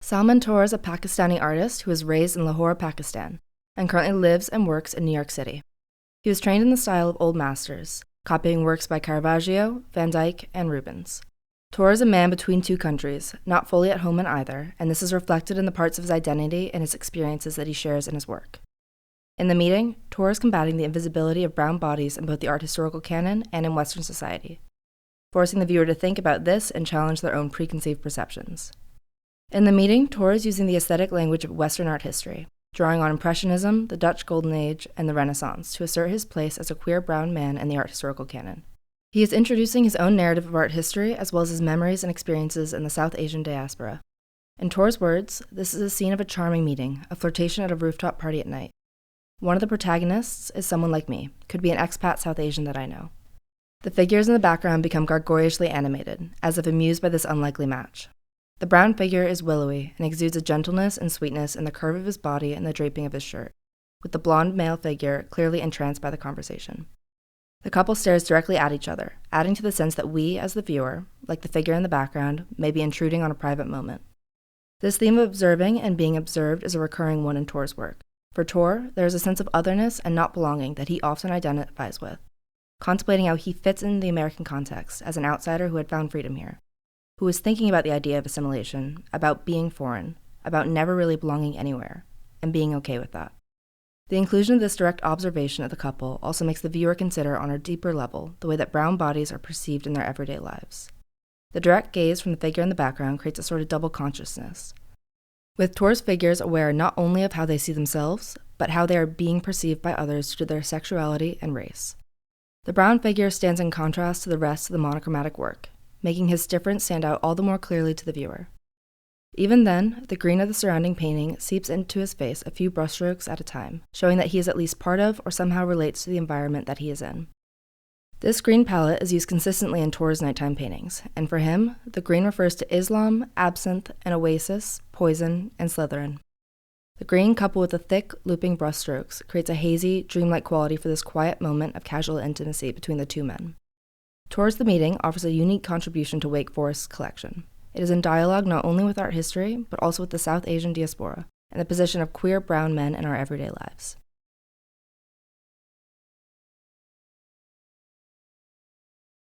Salman Toor is a Pakistani artist who was raised in Lahore, Pakistan, and currently lives and works in New York City. He was trained in the style of old masters, copying works by Caravaggio, Van Dyck, and Rubens. Toor is a man between two countries, not fully at home in either, and this is reflected in the parts of his identity and his experiences that he shares in his work. In the meeting, Toor is combating the invisibility of brown bodies in both the art historical canon and in Western society, forcing the viewer to think about this and challenge their own preconceived perceptions. In the meeting, Toor is using the aesthetic language of Western art history, drawing on Impressionism, the Dutch Golden Age, and the Renaissance to assert his place as a queer brown man in the art historical canon. He is introducing his own narrative of art history as well as his memories and experiences in the South Asian diaspora. In Toor's words, this is a scene of a charming meeting, a flirtation at a rooftop party at night. One of the protagonists is someone like me, could be an expat South Asian that I know. The figures in the background become gargoylishly animated, as if amused by this unlikely match. The brown figure is willowy and exudes a gentleness and sweetness in the curve of his body and the draping of his shirt, with the blonde male figure clearly entranced by the conversation. The couple stares directly at each other, adding to the sense that we, as the viewer, like the figure in the background, may be intruding on a private moment. This theme of observing and being observed is a recurring one in Toor's work. For Toor, there is a sense of otherness and not belonging that he often identifies with, contemplating how he fits in the American context as an outsider who had found freedom here, who was thinking about the idea of assimilation, about being foreign, about never really belonging anywhere, and being okay with that. The inclusion of this direct observation of the couple also makes the viewer consider on a deeper level the way that brown bodies are perceived in their everyday lives. The direct gaze from the figure in the background creates a sort of double consciousness, with Toor's figures aware not only of how they see themselves, but how they are being perceived by others due to their sexuality and race. The brown figure stands in contrast to the rest of the monochromatic work, making his difference stand out all the more clearly to the viewer. Even then, the green of the surrounding painting seeps into his face a few brushstrokes at a time, showing that he is at least part of or somehow relates to the environment that he is in. This green palette is used consistently in Toor's nighttime paintings, and for him, the green refers to Islam, absinthe, an oasis, poison, and Slytherin. The green, coupled with the thick, looping brushstrokes, creates a hazy, dreamlike quality for this quiet moment of casual intimacy between the two men. Towards the Meeting offers a unique contribution to Wake Forest's collection. It is in dialogue not only with art history, but also with the South Asian diaspora and the position of queer brown men in our everyday lives.